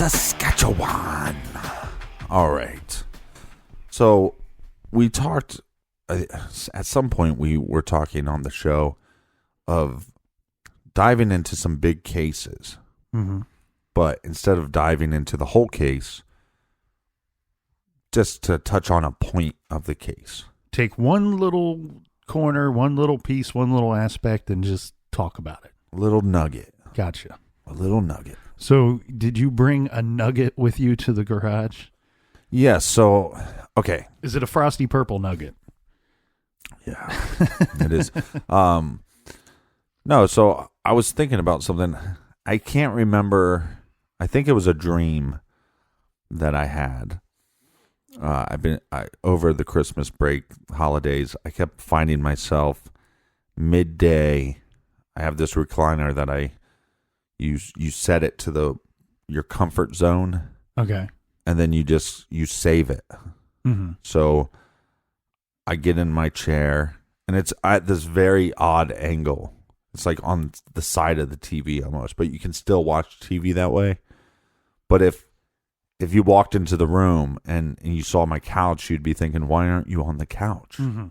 Saskatchewan. All right. So we talked, at some point we were talking on the show of diving into some big cases. Mm-hmm. But instead of diving into the whole case, just to touch on a point of the case. Take one little corner, one little piece, one little aspect, and just talk about it. A little nugget. Gotcha. A little nugget. So did you bring a nugget with you to the garage? Yes. So, okay. Is it a frosty purple nugget? Yeah, it is. No, so I was thinking about something. I can't remember. I think it was a dream that I had. Over the Christmas break holidays, I kept finding myself midday. I have this recliner that you set it to your comfort zone. Okay. And then you save it. Mm-hmm. So I get in my chair and it's at this very odd angle. It's like on the side of the TV almost, but you can still watch TV that way. But if you walked into the room and you saw my couch, you'd be thinking, why aren't you on the couch? Mm-hmm.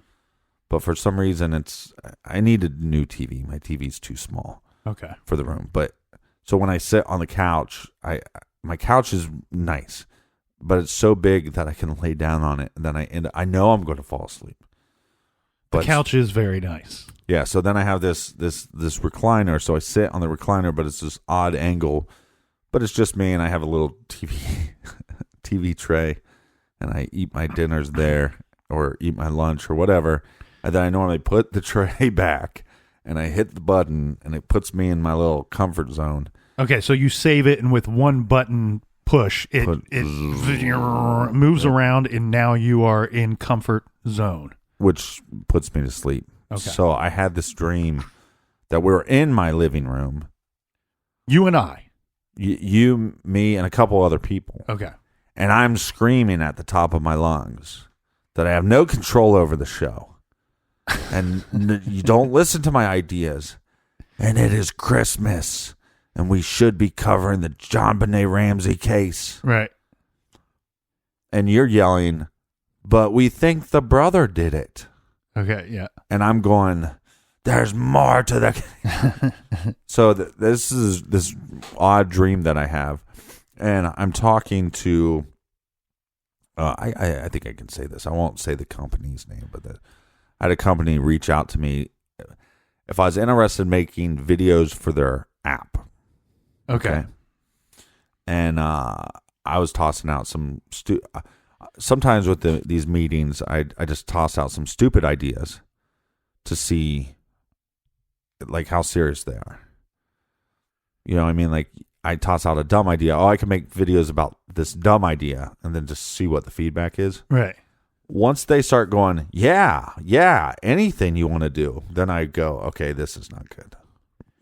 But for some reason, I need a new TV. My TV's too small for the room. But so when I sit on the couch, my couch is nice, but it's so big that I can lay down on it. And then I know I'm going to fall asleep. But the couch is very nice. Yeah. So then I have this recliner. So I sit on the recliner, but it's this odd angle. But it's just me, and I have a little TV tray, and I eat my dinners there, or eat my lunch, or whatever. And then I normally put the tray back, and I hit the button, and it puts me in my little comfort zone. Okay, so you save it, and with one button push, it moves around, and now you are in comfort zone. Which puts me to sleep. Okay. So I had this dream that we were in my living room. You and I. You, me, and a couple other people. Okay. And I'm screaming at the top of my lungs that I have no control over the show. And you don't listen to my ideas. And it is Christmas. And we should be covering the JonBenét Ramsey case. Right. And you're yelling, but we think the brother did it. Okay, yeah. And I'm going, there's more to the... So this is this odd dream that I have. And I'm talking to... I think I can say this. I won't say the company's name, but I had a company reach out to me if I was interested in making videos for their app. Okay. And I was tossing out some... sometimes with these meetings, I just toss out some stupid ideas to see like how serious they are. You know what I mean? Like I toss out a dumb idea. Oh, I can make videos about this dumb idea and then just see what the feedback is. Right. Once they start going, yeah, anything you want to do, then I go, okay, this is not good.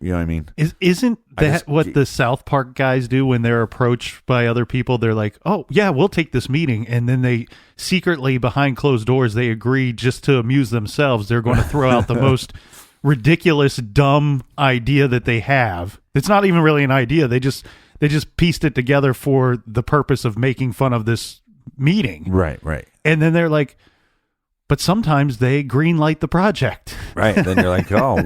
You know what I mean? Isn't that what the South Park guys do when they're approached by other people? They're like, oh, yeah, we'll take this meeting. And then they secretly, behind closed doors, they agree just to amuse themselves. They're going to throw out the most ridiculous, dumb idea that they have. It's not even really an idea. They just pieced it together for the purpose of making fun of this meeting. Right. And then they're like, but sometimes they green light the project. Right. And then you're like, oh,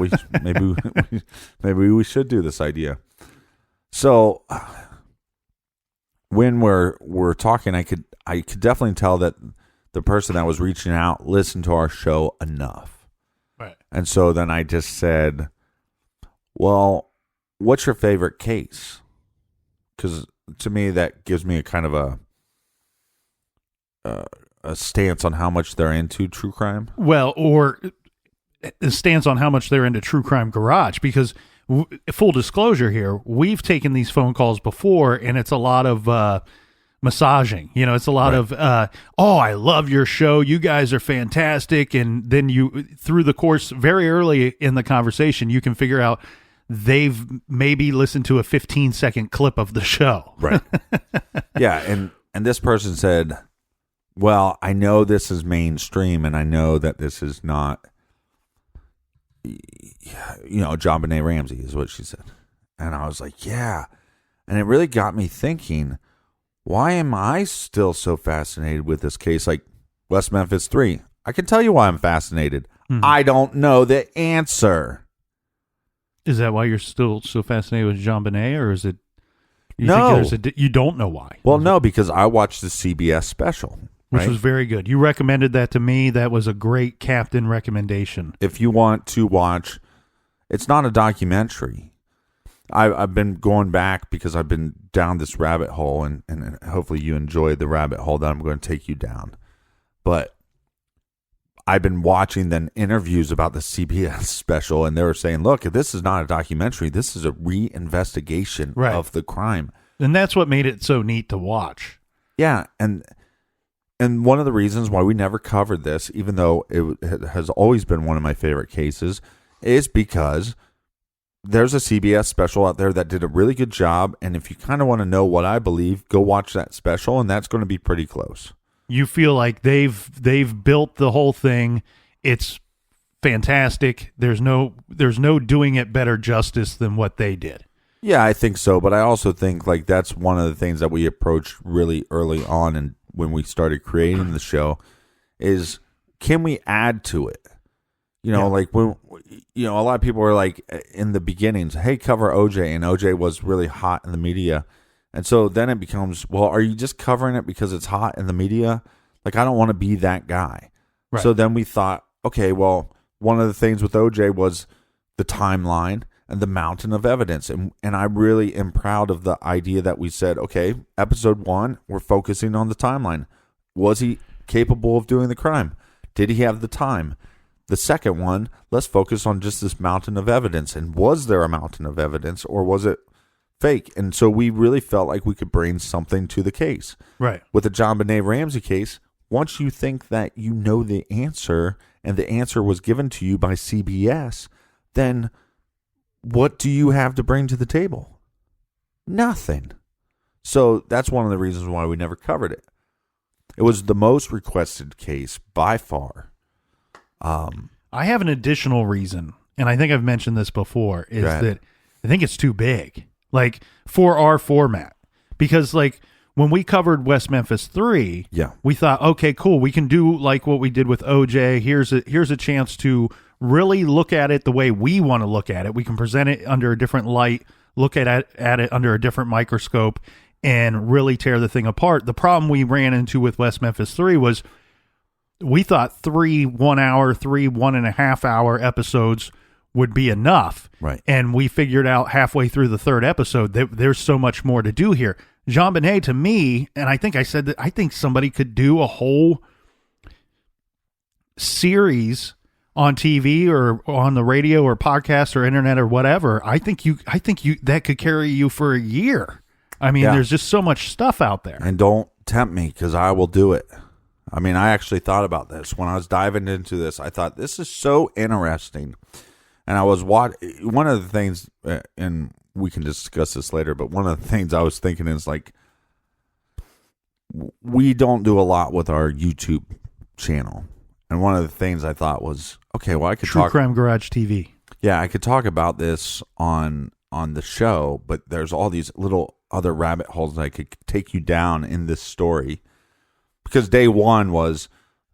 maybe we should do this idea. So when we're talking, I could definitely tell that the person that was reaching out listened to our show enough. Right. And so then I just said, well, what's your favorite case? Because to me, that gives me a kind of a stance on how much they're into true crime. Well, or a stance on how much they're into True Crime Garage, because full disclosure here, we've taken these phone calls before, and it's a lot of massaging. You know, it's a lot of, oh, I love your show. You guys are fantastic. And then you, through the course, very early in the conversation, you can figure out they've maybe listened to a 15-second clip of the show. Right. Yeah. And this person said, well, I know this is mainstream, and I know that this is not, JonBenét Ramsey is what she said. And I was like, yeah. And it really got me thinking, why am I still so fascinated with this case? Like West Memphis 3. I can tell you why I'm fascinated. Mm-hmm. I don't know the answer. Is that why you're still so fascinated with JonBenét, or is it? No. You don't know why. Well, no, because I watched the CBS special. Which was very good. You recommended that to me. That was a great captain recommendation. If you want to watch, it's not a documentary. I've been going back because I've been down this rabbit hole, and hopefully you enjoy the rabbit hole that I'm going to take you down. But I've been watching then interviews about the CBS special, and they were saying, look, this is not a documentary. This is a reinvestigation of the crime. And that's what made it so neat to watch. Yeah, and one of the reasons why we never covered this, even though it has always been one of my favorite cases, is because there's a CBS special out there that did a really good job. And if you kind of want to know what I believe, go watch that special, and that's going to be pretty close. You feel like they've built the whole thing. It's fantastic. There's no doing it better justice than what they did. Yeah, I think so. But I also think like that's one of the things that we approached really early on, and when we started creating the show, is can we add to it? Like when a lot of people were like in the beginnings, hey, cover OJ, and OJ was really hot in the media, and so then it becomes, well, are you just covering it because it's hot in the media? Like, I don't want to be that guy. Right. So then we thought, okay, well, one of the things with OJ was the timeline and the mountain of evidence. And I really am proud of the idea that we said, okay, episode 1, we're focusing on the timeline. Was he capable of doing the crime? Did he have the time? The second one, let's focus on just this mountain of evidence. And was there a mountain of evidence, or was it fake? And so we really felt like we could bring something to the case. Right. With the JonBenét Ramsey case, once you think that you know the answer, and the answer was given to you by CBS, then what do you have to bring to the table? Nothing. So that's one of the reasons why we never covered it. It was the most requested case by far. I have an additional reason, and I think I've mentioned this before, is that I think it's too big, like for our format. Because like when we covered West Memphis 3, we thought, okay, cool, we can do like what we did with OJ. Here's a chance to really look at it the way we want to look at it. We can present it under a different light, look at it under a different microscope, and really tear the thing apart. The problem we ran into with West Memphis 3 was we thought 3 1.5 hour episodes would be enough. Right. And we figured out halfway through the third episode that there's so much more to do here. JonBenét, to me, and I think I said that I think somebody could do a whole series on TV or on the radio or podcast or internet or whatever. I think you that could carry you for a year. I mean, there's just so much stuff out there. And don't tempt me, because I will do it. I mean, I actually thought about this when I was diving into this. I thought this is so interesting. And I was one of the things, and we can discuss this later, but one of the things I was thinking is like, we don't do a lot with our YouTube channel. And one of the things I thought was, okay, well, I could True Crime Garage TV. Yeah, I could talk about this on the show, but there's all these little other rabbit holes that I could take you down in this story. Because day one was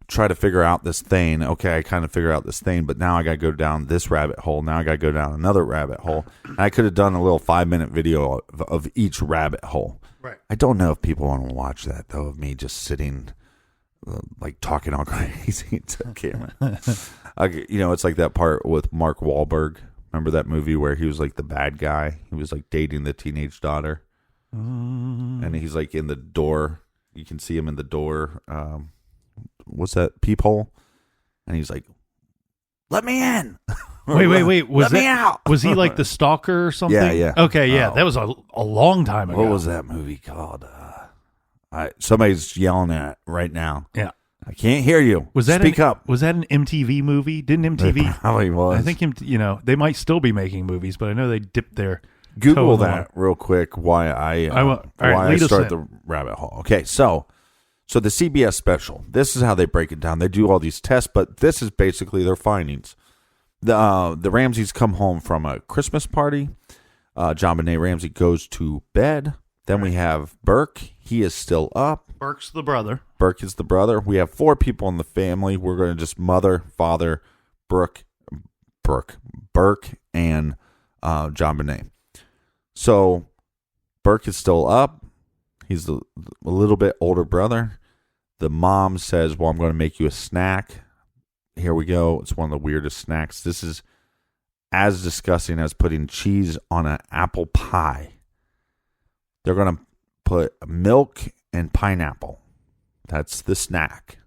try to figure out this thing. Okay, I kind of figure out this thing, but now I got to go down this rabbit hole. Now I got to go down another rabbit hole. And I could have done a little 5-minute video of each rabbit hole. Right. I don't know if people want to watch that, though, of me just sitting like talking all crazy to the camera. It's like that part with Mark Wahlberg. Remember that movie where he was like the bad guy? He was like dating the teenage daughter. And he's like in the door. You can see him in the door. What's that? Peephole. And he's like, let me in. Wait. Let me out. Was he like the stalker or something? Yeah. Okay, yeah. That was a long time ago. What was that movie called? Somebody's yelling at it right now. Yeah. I can't hear you. Speak up. Was that an MTV movie? Didn't MTV? It probably was. I think, they might still be making movies, but I know they dipped their Google that real quick why I start the rabbit hole. Okay, so the CBS special, this is how they break it down. They do all these tests, but this is basically their findings. The Ramseys come home from a Christmas party. JonBenét Ramsey goes to bed. Then we have Burke. He is still up. Burke's the brother. Burke is the brother. We have 4 people in the family. We're going to just mother, father, Burke, and JonBenét. So Burke is still up. He's a little bit older brother. The mom says, well, I'm going to make you a snack. Here we go. It's one of the weirdest snacks. This is as disgusting as putting cheese on an apple pie. They're going to put milk and pineapple. That's the snack.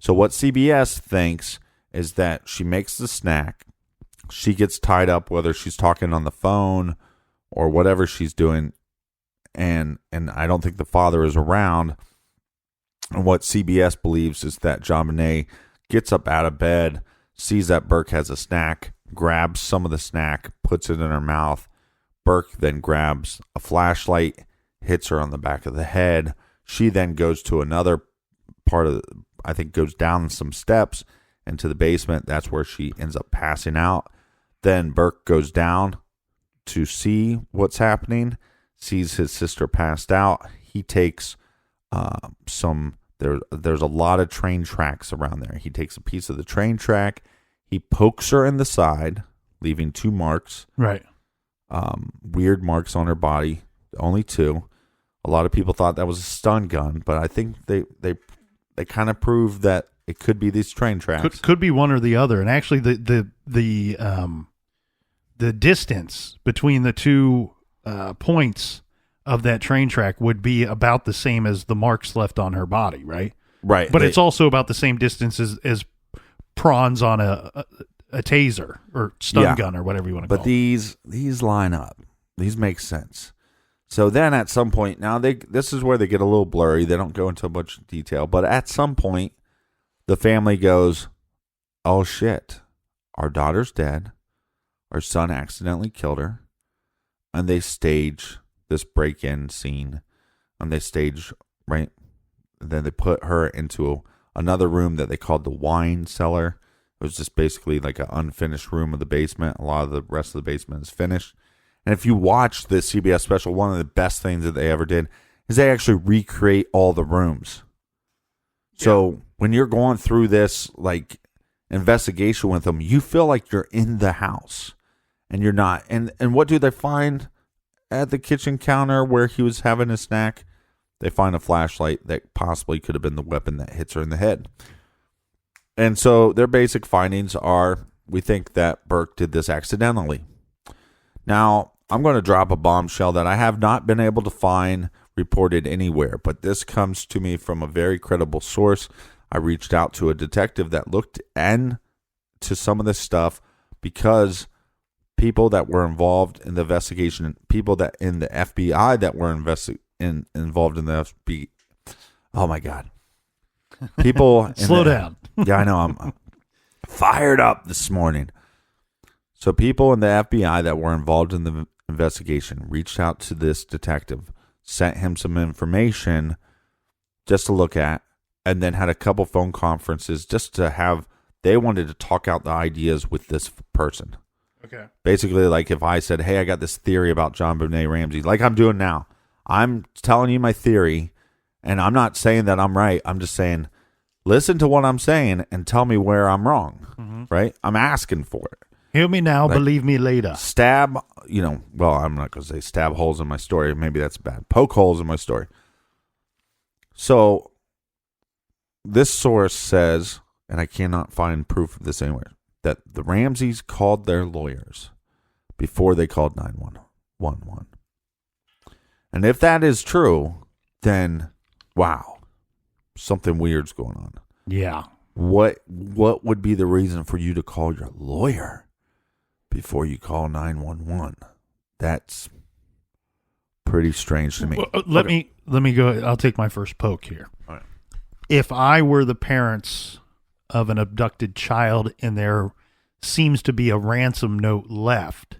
So what CBS thinks is that she makes the snack. She gets tied up, whether she's talking on the phone or whatever she's doing. And I don't think the father is around. And what CBS believes is that JonBenét gets up out of bed, sees that Burke has a snack, grabs some of the snack, puts it in her mouth. Burke then grabs a flashlight, hits her on the back of the head. She then goes to another part of, I think, goes down some steps into the basement. That's where she ends up passing out. Then Burke goes down to see what's happening, sees his sister passed out. He takes there's a lot of train tracks around there. He takes a piece of the train track. He pokes her in the side, leaving 2 marks. Right. Weird marks on her body. Only 2. A lot of people thought that was a stun gun, but I think they kind of proved that it could be these train tracks. Could be one or the other. And actually, the distance between the 2 points of that train track would be about the same as the marks left on her body, right? Right. But it's also about the same distance as prawns on a taser or stun gun or whatever you want to call it. But these line up. These make sense. So then at some point, now this is where they get a little blurry. They don't go into much detail. But at some point, the family goes, oh shit, our daughter's dead. Our son accidentally killed her. And they stage this break-in scene. And they stage, right? And then they put her into another room that they called the wine cellar. It was just basically like an unfinished room of the basement. A lot of the rest of the basement is finished. And if you watch this CBS special, one of the best things that they ever did is they actually recreate all the rooms. So when you're going through this like investigation with them, you feel like you're in the house and you're not. And what do they find at the kitchen counter where he was having a snack? They find a flashlight that possibly could have been the weapon that hits her in the head. And so their basic findings are, we think that Burke did this accidentally. Now, I'm going to drop a bombshell that I have not been able to find reported anywhere, but this comes to me from a very credible source. I reached out to a detective that looked into some of this stuff because people that were involved in the investigation, people that in the FBI that were involved in the FBI. Oh my God. People. Slow down. Yeah, I know. I'm fired up this morning. So people in the FBI that were involved in the investigation reached out to this detective, sent him some information just to look at, and then had a couple phone conferences just to have, they wanted to talk out the ideas with this person. Okay. Basically, like if I said, hey, I got this theory about JonBenét Ramsey, like I'm doing now. I'm telling you my theory, and I'm not saying that I'm right. I'm just saying, listen to what I'm saying and tell me where I'm wrong, right? I'm asking for it. Hear me now, like, believe me later. Stab, well, I'm not going to say stab holes in my story. Maybe that's bad. Poke holes in my story. So this source says, and I cannot find proof of this anywhere, that the Ramseys called their lawyers before they called 911. And if that is true, then, wow, something weird's going on. Yeah. What would be the reason for you to call your lawyer before you call 911? That's pretty strange to me. Well, let me go. I'll take my first poke here. All right. If I were the parents of an abducted child and there seems to be a ransom note left,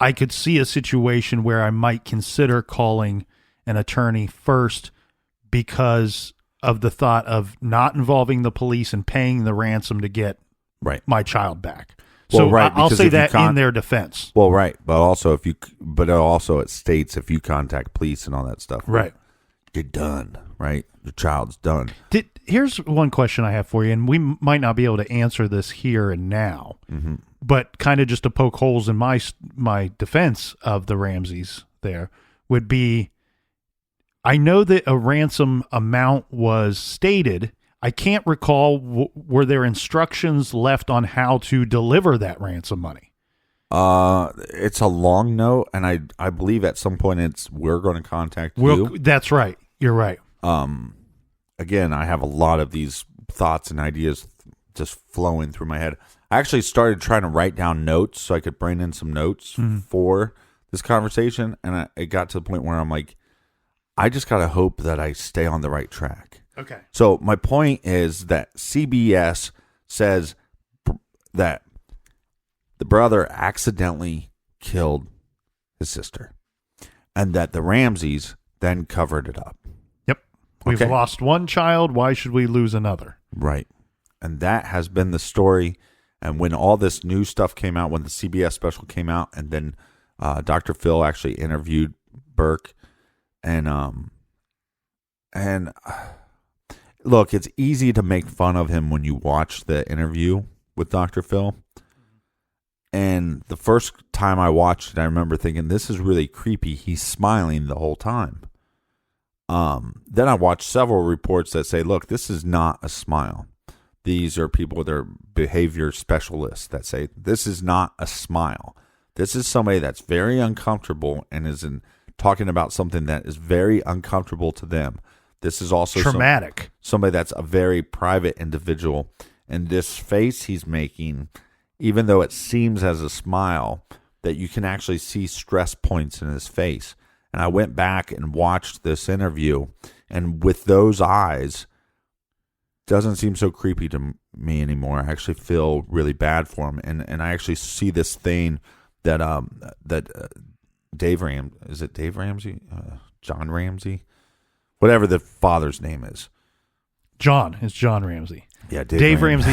I could see a situation where I might consider calling an attorney first because of the thought of not involving the police and paying the ransom to get my child back. So Well, right, I'll because say if you that in their defense. Well, right, but also it states if you contact police and all that stuff, Right. you're done. Right, the child's done. Here's one question I have for you, and we might not be able to answer this here and now, but kind of just to poke holes in my defense of the Ramseys there would be, I know that a ransom amount was stated. I can't recall, were there instructions left on how to deliver that ransom money? It's a long note, and I believe at some point we're going to contact you. That's right. You're right. Again, I have a lot of these thoughts and ideas just flowing through my head. I actually started trying to write down notes so I could bring in some notes for this conversation, and it got to the point where I'm like, I just got to hope that I stay on the right track. Okay. So my point is that CBS says that the brother accidentally killed his sister and that the Ramseys then covered it up. Yep. We've lost one child. Why should we lose another? Right. And that has been the story. And when all this new stuff came out, when the CBS special came out, and then Dr. Phil actually interviewed Burke, and look, it's easy to make fun of him when you watch the interview with Dr. Phil. And the first time I watched it, I remember thinking, this is really creepy. He's smiling the whole time. Then I watched several reports that say, look, this is not a smile. These are people that are behavior specialists that say, this is not a smile. This is somebody that's very uncomfortable and is talking about something that is very uncomfortable to them. This is also traumatic. Somebody that's a very private individual. And this face he's making, even though it seems as a smile, that you can actually see stress points in his face. And I went back and watched this interview, and with those eyes, doesn't seem so creepy to me anymore. I actually feel really bad for him, and I actually see this thing that Dave Ramsey, is it Dave Ramsey, John Ramsey, whatever the father's name is. John Ramsey. Yeah, Dave Ramsey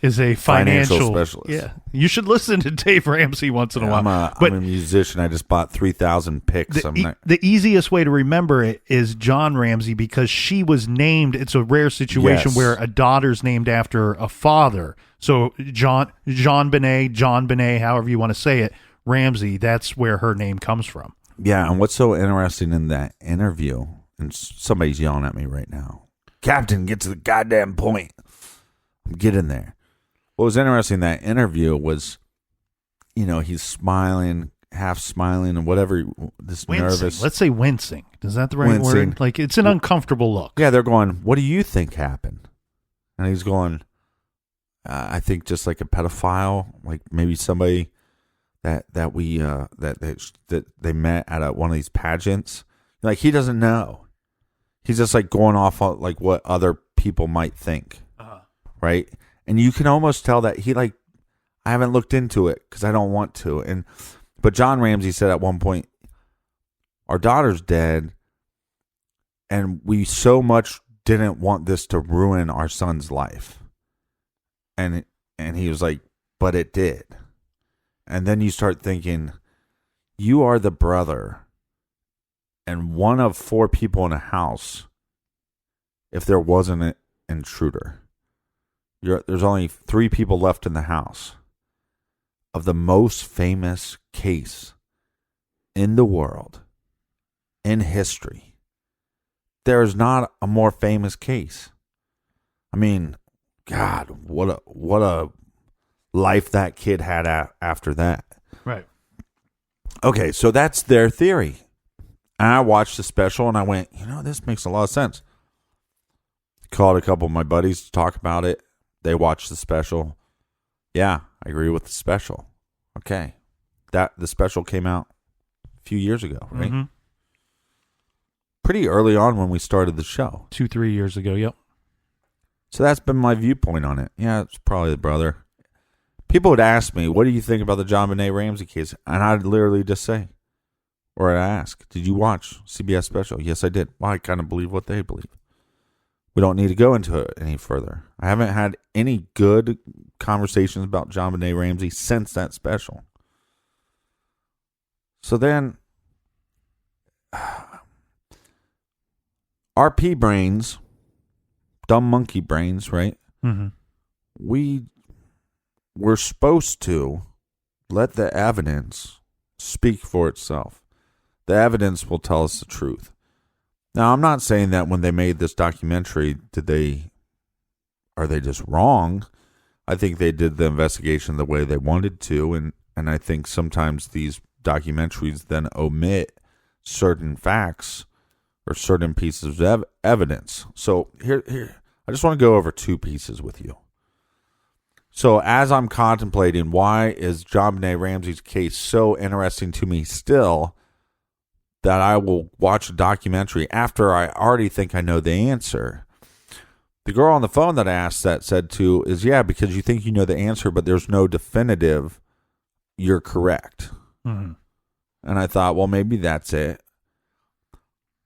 is a financial specialist. Yeah, you should listen to Dave Ramsey once in a while. I'm a musician. I just bought 3,000 picks. The easiest way to remember it is John Ramsey, because she was named. It's a rare situation where a daughter's named after a father. So JonBenét, however you want to say it, Ramsey. That's where her name comes from. Yeah, and what's so interesting in that interview, and somebody's yelling at me right now, Captain, get to the goddamn point. Get in there. What was interesting in that interview was, he's smiling, half smiling, and whatever, this wincing. Nervous. Let's say wincing. Is that the right word? Like, it's an uncomfortable look. Yeah, they're going, what do you think happened? And he's going, I think just like a pedophile, like maybe somebody that they met at one of these pageants. Like, he doesn't know. He's just like going off on like what other people might think. Right. And you can almost tell that I haven't looked into it because I don't want to. But John Ramsey said at one point, our daughter's dead, and we so much didn't want this to ruin our son's life. And he was like, but it did. And then you start thinking, you are the brother and one of 4 people in a house if there wasn't an intruder. There's only 3 people left in the house of the most famous case in the world, in history. There is not a more famous case. I mean, God, what a life that kid had after that. Right. Okay, so that's their theory. And I watched the special and I went, this makes a lot of sense. Called a couple of my buddies to talk about it. They watched the special. Yeah, I agree with the special. Okay. The special came out a few years ago, right? Mm-hmm. Pretty early on when we started the show. 2-3 years ago, yep. So that's been my viewpoint on it. Yeah, it's probably the brother. People would ask me, what do you think about the JonBenét Ramsey case? And I'd literally just say, or I'd ask, did you watch CBS special? Yes, I did. Well, I kind of believe what they believe. We don't need to go into it any further. I haven't had any good conversations about JonBenét Ramsey since that special. So then, our pea brains, dumb monkey brains, right? Mm-hmm. We're supposed to let the evidence speak for itself. The evidence will tell us the truth. Now, I'm not saying that when they made this documentary, are they just wrong? I think they did the investigation the way they wanted to, and I think sometimes these documentaries then omit certain facts or certain pieces of evidence. So here, I just want to go over two pieces with you. So as I'm contemplating why is JonBenét Ramsey's case so interesting to me still, that I will watch a documentary after I already think I know the answer. The girl on the phone that I asked that said to is, yeah, because you think you know the answer, but there's no definitive, you're correct. Mm-hmm. And I thought, well, maybe that's it.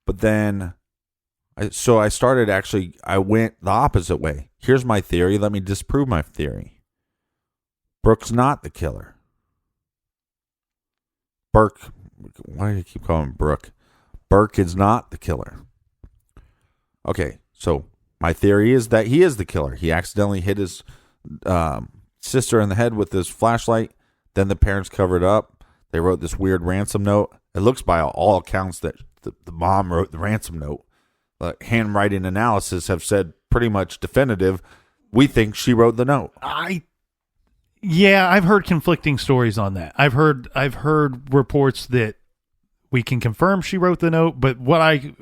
But then, I went the opposite way. Here's my theory. Let me disprove my theory. Brooke's not the killer. Burke, why do you keep calling him Brooke? Burke is not the killer. Okay, so my theory is that he is the killer. He accidentally hit his sister in the head with his flashlight. Then the parents covered up. They wrote this weird ransom note. It looks by all accounts that the mom wrote the ransom note. Handwriting analysis have said pretty much definitive. We think she wrote the note. Yeah, I've heard conflicting stories on that. I've heard reports that we can confirm she wrote the note, but what I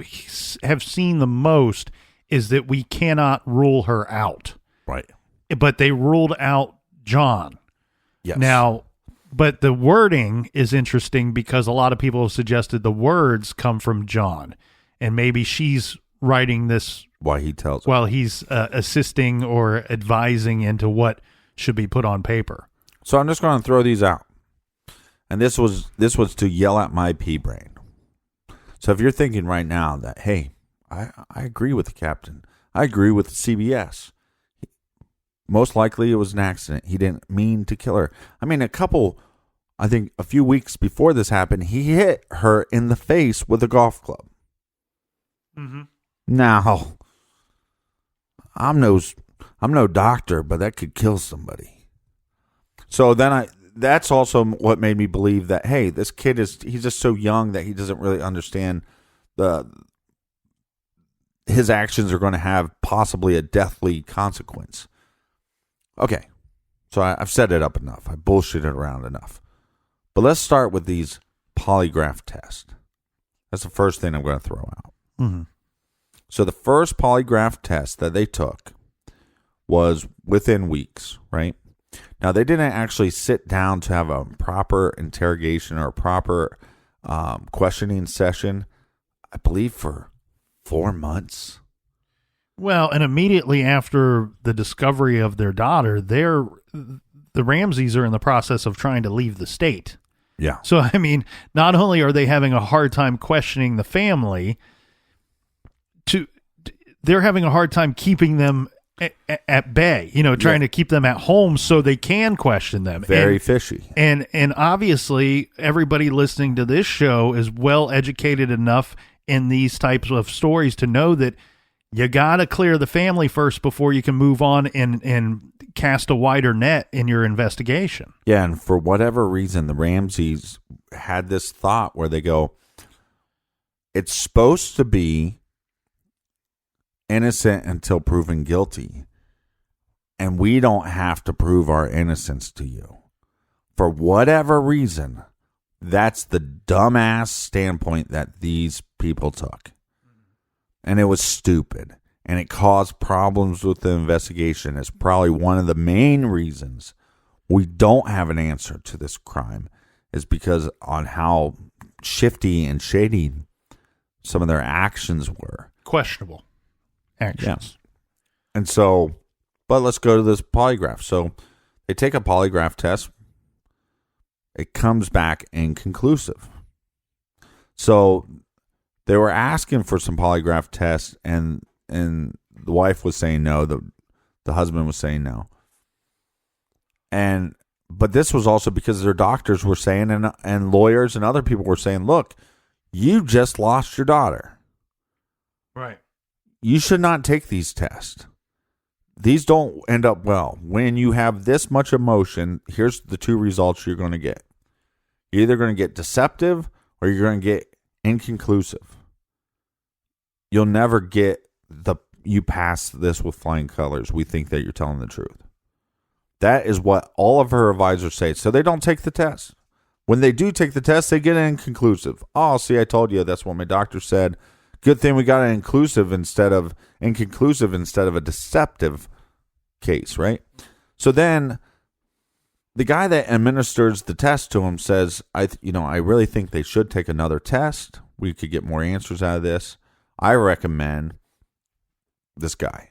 have seen the most is that we cannot rule her out. Right. But they ruled out John. Yes. Now, but the wording is interesting because a lot of people have suggested the words come from John, and maybe she's writing this while he's assisting or advising into what should be put on paper. So I'm just going to throw these out. And this was to yell at my pea brain. So if you're thinking right now that, hey, I agree with the captain. I agree with CBS. Most likely it was an accident. He didn't mean to kill her. I mean, I think a few weeks before this happened, he hit her in the face with a golf club. Mm-hmm. Now, I'm no doctor, but that could kill somebody. So then that's also what made me believe that, hey, this kid he's just so young that he doesn't really understand his actions are going to have possibly a deathly consequence. Okay. So I've set it up enough. I bullshitted around enough. But let's start with these polygraph tests. That's the first thing I'm going to throw out. Mm-hmm. So the first polygraph test that they took was within weeks, right? Now, they didn't actually sit down to have a proper interrogation or a proper questioning session, I believe, for 4 months. Well, and immediately after the discovery of their daughter, the Ramseys are in the process of trying to leave the state. Yeah. So, I mean, not only are they having a hard time questioning the family, they're having a hard time keeping them at bay, trying to keep them at home so they can question them. Very fishy. And obviously, everybody listening to this show is well educated enough in these types of stories to know that you got to clear the family first before you can move on and cast a wider net in your investigation. Yeah, and for whatever reason, the Ramseys had this thought where they go, it's supposed to be innocent until proven guilty, and we don't have to prove our innocence to you. For whatever reason, that's the dumbass standpoint that these people took. And it was stupid. And it caused problems with the investigation. It's probably one of the main reasons we don't have an answer to this crime, is because on how shifty and shady some of their actions were. Questionable actions. Yeah. And so, but let's go to this polygraph. So they take a polygraph test. It comes back inconclusive. So they were asking for some polygraph tests, and The wife was saying no. The husband was saying no. But this was also because their doctors were saying, and lawyers and other people were saying, look, you just lost your daughter. Right. You should not take these tests. These don't end up well. When you have this much emotion, here's the two results you're going to get. You're either going to get deceptive or you're going to get inconclusive. You'll never get you pass this with flying colors. We think that you're telling the truth. That is what all of her advisors say. So they don't take the test. When they do take the test, they get an inconclusive. Oh, see, I told you that's what my doctor said. Good thing we got an inconclusive instead of a deceptive case, right? So then the guy that administers the test to him says, I really think they should take another test. We could get more answers out of this. I recommend this guy.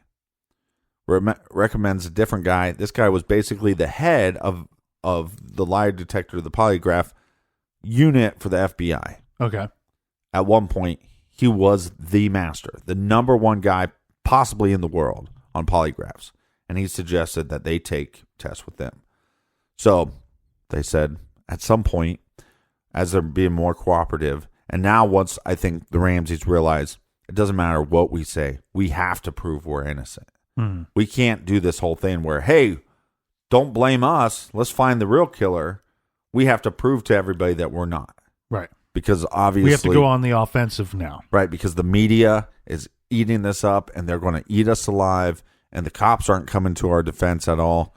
Recommends a different guy. This guy was basically the head of the lie detector, the polygraph unit for the FBI. Okay. At one point, he was the master, the number one guy possibly in the world on polygraphs. And he suggested that they take tests with them. So they said at some point, as they're being more cooperative, and now once I think the Ramseys realize it doesn't matter what we say, we have to prove we're innocent. We can't do this whole thing where, hey, don't blame us. Let's find the real killer. We have to prove to everybody that we're not. Right. Because obviously we have to go on the offensive now. Right. Because the media is eating this up and they're going to eat us alive. And the cops aren't coming to our defense at all.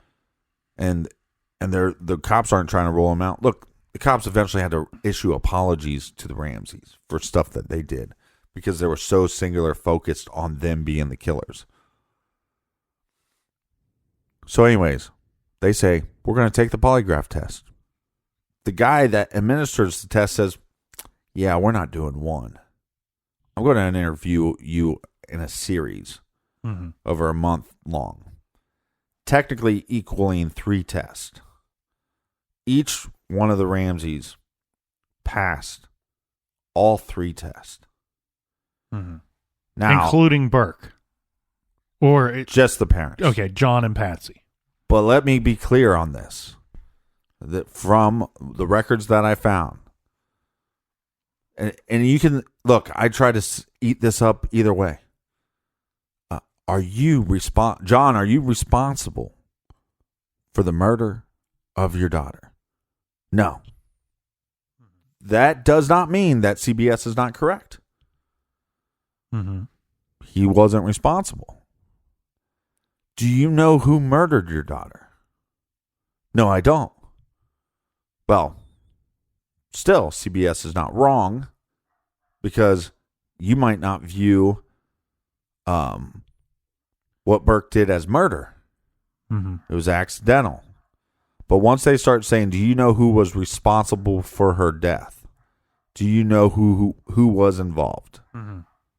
And the cops aren't trying to roll them out. Look, the cops eventually had to issue apologies to the Ramseys for stuff that they did because they were so singular focused on them being the killers. So anyways, they say, we're going to take the polygraph test. The guy that administers the test says, yeah, we're not doing one. I'm going to interview you in a series over a month long, technically equaling 3 tests. Each one of the Ramseys passed all 3 tests. Now, including Burke. Or just the parents. Okay, John and Patsy. But let me be clear on this. That from the records that I found, and you can look, I try to eat this up either way. John, are you responsible for the murder of your daughter? No. That does not mean that CBS is not correct. He wasn't responsible. Do you know who murdered your daughter? No, I don't. Well, still, CBS is not wrong because you might not view what Burke did as murder. It was accidental. But once they start saying, do you know who was responsible for her death? Do you know who was involved?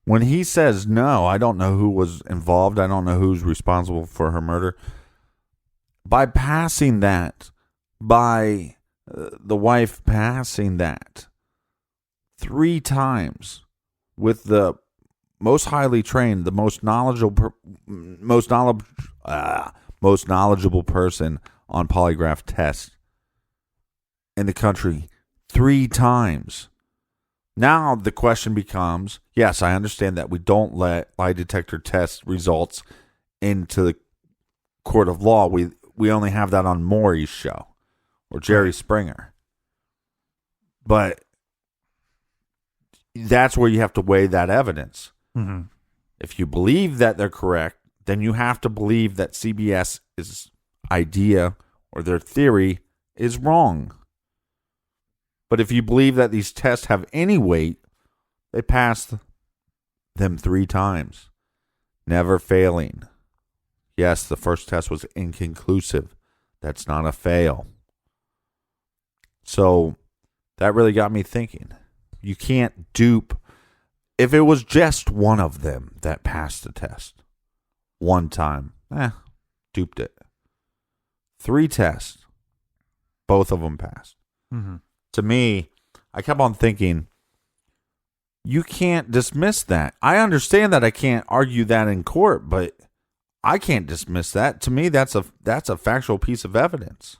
When he says, no, I don't know who was involved, I don't know who's responsible for her murder, by passing that, by the wife passing that 3 times with the most highly trained, the most knowledgeable person on polygraph tests in the country 3 times. Now the question becomes, yes, I understand that we don't let lie detector test results into the court of law. We only have that on Maury's show or Jerry Springer. But that's where you have to weigh that evidence. If you believe that they're correct, then you have to believe that CBS's idea or their theory is wrong. But if you believe that these tests have any weight, they passed them 3 times, never failing. Yes, the first test was inconclusive. That's not a fail. So that really got me thinking. You can't dupe. If it was just one of them that passed the test one time, duped it. 3 tests, both of them passed. To me, I kept on thinking, you can't dismiss that. I understand that I can't argue that in court, but I can't dismiss that. To me, that's a factual piece of evidence.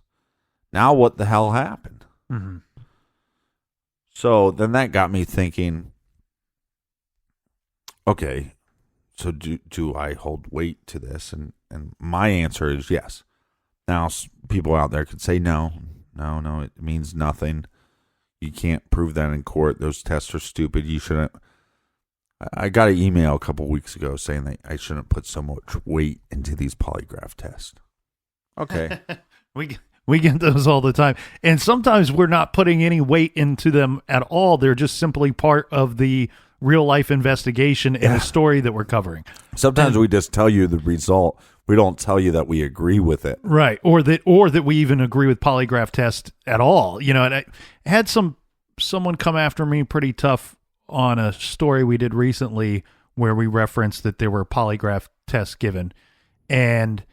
Now what the hell happened? Mm-hmm. So then that got me thinking, okay, so do I hold weight to this? And my answer is yes. Now, people out there could say no, it means nothing. You can't prove that in court. Those tests are stupid. You shouldn't. I got an email a couple weeks ago saying that I shouldn't put so much weight into these polygraph tests. Okay. We get those all the time. And sometimes we're not putting any weight into them at all. They're just simply part of the real life investigation and the story that we're covering. Sometimes we just tell you the result. We don't tell you that we agree with it. Right. Or that we even agree with polygraph tests at all. You know, and I had someone come after me pretty tough on a story we did recently where we referenced that there were polygraph tests given. And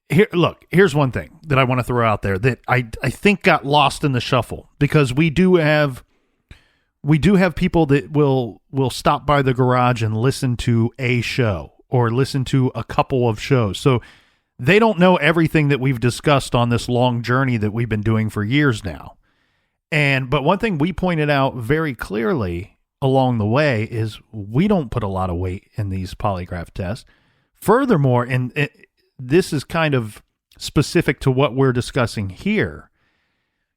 here's one thing that I want to throw out there that I think got lost in the shuffle, because we do have people that will stop by the garage and listen to a show or listen to a couple of shows. So they don't know everything that we've discussed on this long journey that we've been doing for years now. But one thing we pointed out very clearly along the way is we don't put a lot of weight in these polygraph tests. Furthermore, this is kind of specific to what we're discussing here.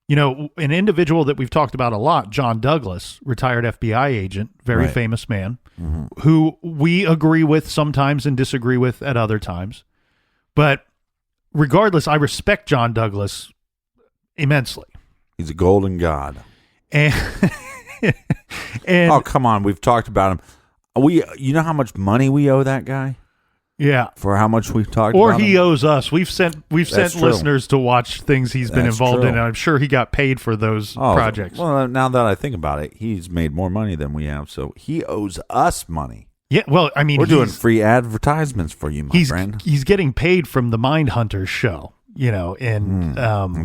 You know, an individual that we've talked about a lot, John Douglas, retired FBI agent, very famous man, who we agree with sometimes and disagree with at other times. But regardless, I respect John Douglas immensely. He's a golden god. And oh, come on. We've talked about him. You know how much money we owe that guy? Yeah. For how much we've talked or about he him? owes us. We've sent listeners to watch things he's been involved in, and I'm sure he got paid for those projects. Well, now that I think about it, he's made more money than we have, so he owes us money. Yeah, well, I mean, we're doing free advertisements for you, my friend. He's getting paid from the Mindhunters show, you know, and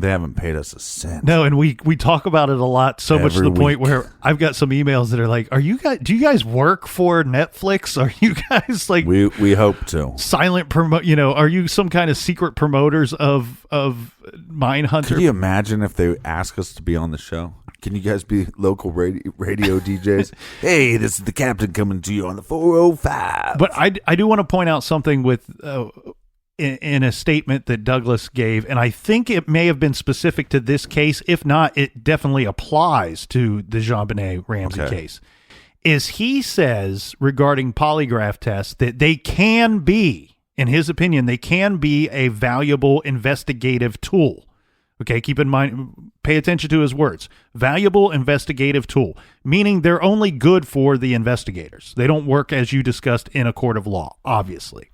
they haven't paid us a cent. No, and we talk about it a lot, so much to the point where I've got some emails that are like, do you guys work for Netflix? Are you guys like we hope to silent promote? You know, are you some kind of secret promoters of Mindhunter? Could you imagine if they ask us to be on the show? Can you guys be local radio DJs? Hey, this is the captain coming to you on the 405. But I do want to point out something with in a statement that Douglas gave, and I think it may have been specific to this case. If not, it definitely applies to the JonBenét Ramsey case. Is he says regarding polygraph tests that they can be, in his opinion, they can be a valuable investigative tool. Okay, keep in mind, pay attention to his words. Valuable investigative tool, meaning they're only good for the investigators. They don't work, as you discussed, in a court of law, obviously.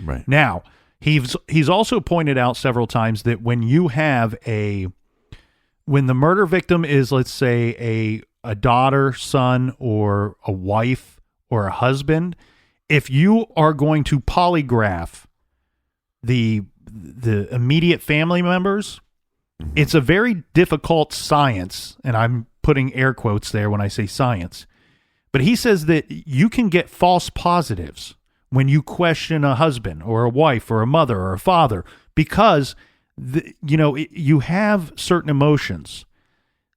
Right. Now, he's also pointed out several times that when the murder victim is, let's say, a daughter, son, or a wife, or a husband, if you are going to polygraph the immediate family members, it's a very difficult science, and I'm putting air quotes there when I say science. But he says that you can get false positives when you question a husband or a wife or a mother or a father, because you have certain emotions,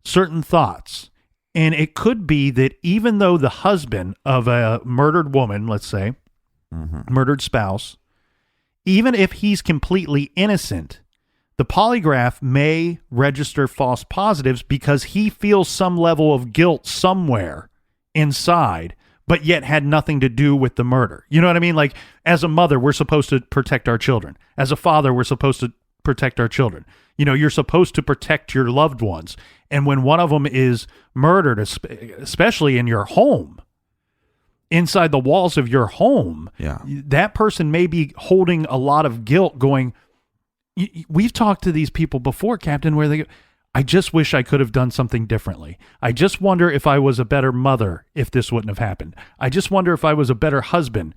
certain thoughts, and it could be that even though the husband of a murdered woman, let's say, murdered spouse, even if he's completely innocent, the polygraph may register false positives because he feels some level of guilt somewhere inside, but yet had nothing to do with the murder. You know what I mean? Like, as a mother, we're supposed to protect our children. As a father, we're supposed to protect our children. You know, you're supposed to protect your loved ones. And when one of them is murdered, especially in your home, inside the walls of your home, that person may be holding a lot of guilt going, we've talked to these people before, Captain, where they go, I just wish I could have done something differently. I just wonder if I was a better mother if this wouldn't have happened. I just wonder if I was a better husband,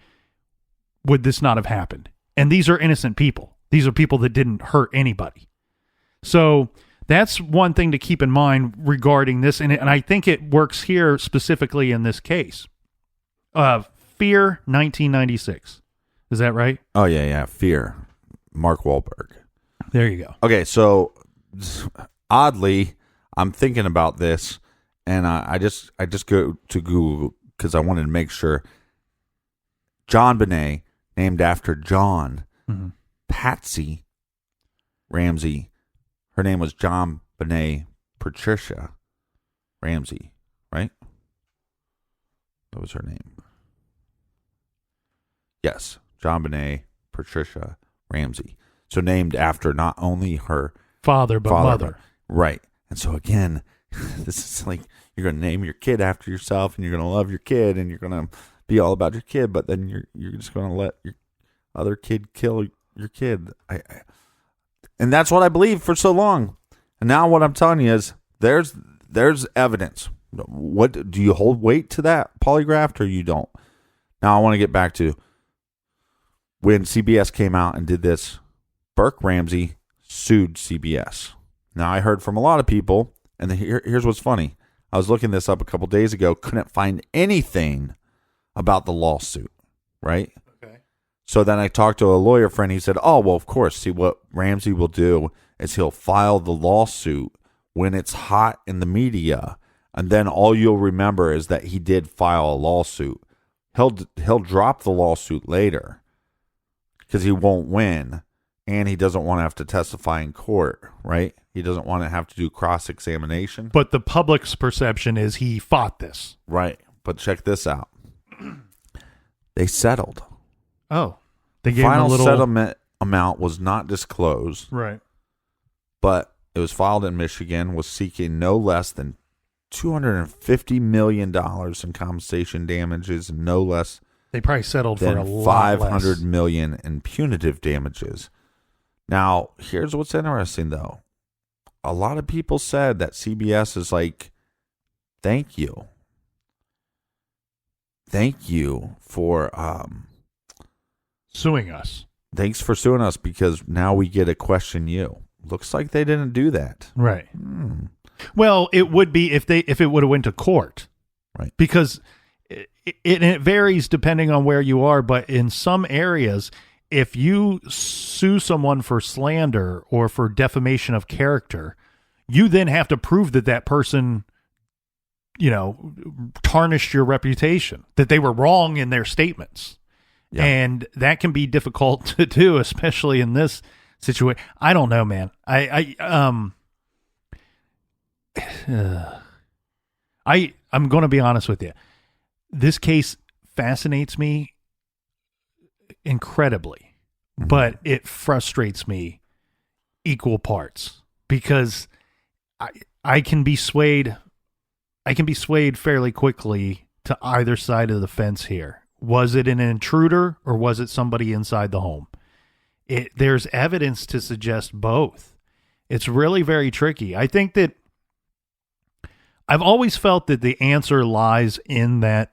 would this not have happened? And these are innocent people. These are people that didn't hurt anybody. So That's one thing to keep in mind regarding this, and I think it works here specifically in this case. Fear, 1996. Is that right? Oh, yeah. Fear. Mark Wahlberg. There you go. Okay, so oddly, I'm thinking about this, and I just go to Google because I wanted to make sure. JonBenét, named after John. Mm-hmm. Patsy Ramsey. Her name was JonBenét Patricia Ramsey, right? That was her name. Yes, JonBenét Patricia Ramsey. So named after not only her father, but mother. Right. And so again, this is like you're going to name your kid after yourself, and you're going to love your kid, and you're going to be all about your kid, but then you're just going to let your other kid kill your kid. And that's what I believed for so long. And now what I'm telling you is there's evidence. What do you hold weight to that polygraph, or you don't? Now I want to get back to when CBS came out and did this. Burke Ramsey sued CBS. Now I heard from a lot of people, and here's what's funny. I was looking this up a couple days ago, couldn't find anything about the lawsuit, right? Okay. So then I talked to a lawyer friend. He said, oh, well, of course. See, what Ramsey will do is he'll file the lawsuit when it's hot in the media, and then all you'll remember is that he did file a lawsuit. He'll drop the lawsuit later because he won't win, and he doesn't want to have to testify in court, right? He doesn't want to have to do cross-examination. But the public's perception is he fought this. Right. But check this out. They settled. Oh. They gave Final him a little settlement amount was not disclosed. Right. But it was filed in Michigan, was seeking no less than $250 million in compensation damages and no less They probably settled for a than lot $500 less. million in punitive damages. Now, here's what's interesting, though. A lot of people said that CBS is like, thank you. Thank you for Suing us. thanks for suing us because now we get to question you. Looks like they didn't do that. Right. Well, it would be if it would have went to court. Right. Because it varies depending on where you are, but in some areas, if you sue someone for slander or for defamation of character, you then have to prove that that person, tarnished your reputation, that they were wrong in their statements. Yeah. And that can be difficult to do, especially in this situation. I don't know, man. I'm going to be honest with you. This case fascinates me incredibly, but it frustrates me equal parts because I can be swayed. I can be swayed fairly quickly to either side of the fence here. Was it an intruder or was it somebody inside the home? There's evidence to suggest both. It's really very tricky. I think that I've always felt that the answer lies in that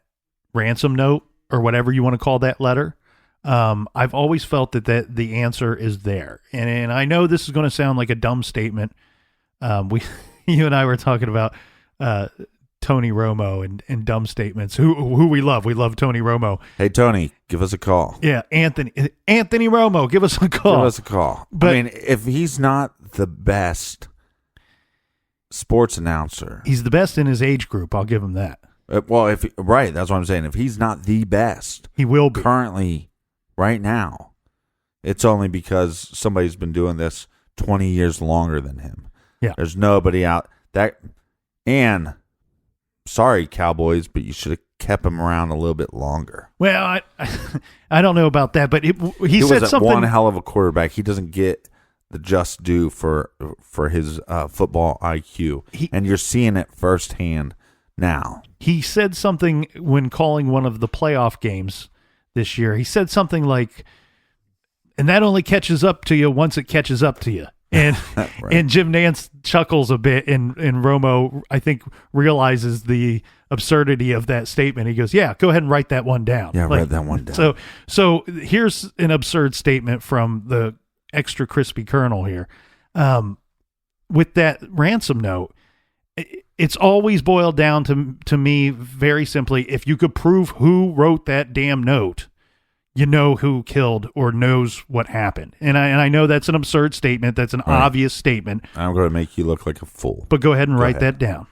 ransom note or whatever you want to call that letter. I've always felt that the answer is there. And I know this is going to sound like a dumb statement. You and I were talking about Tony Romo and dumb statements. Who we love. We love Tony Romo. Hey, Tony, give us a call. Yeah, Anthony Romo, give us a call. Give us a call. But, I mean, if he's not the best sports announcer, he's the best in his age group. I'll give him that. Well, right, that's what I'm saying. If he's not the best, he will be currently, right now. It's only because somebody's been doing this 20 years longer than him. Yeah, there's nobody out that. And sorry, Cowboys, but you should have kept him around a little bit longer. Well, I don't know about that, but he said was something. One hell of a quarterback. He doesn't get the just due for his football IQ, and you're seeing it firsthand now. He said something when calling one of the playoff games this year. He said something like, "And that only catches up to you once it catches up to you." And right. And Jim Nantz chuckles a bit, and Romo, I think, realizes the absurdity of that statement. He goes, "Yeah, go ahead and write that one down." Yeah, write that one down. So here's an absurd statement from the extra crispy colonel here. with that ransom note, it's always boiled down to me very simply, if you could prove who wrote that damn note, you know who killed or knows what happened. And I know that's an absurd statement. That's an obvious statement. I'm going to make you look like a fool. But go ahead and write that down.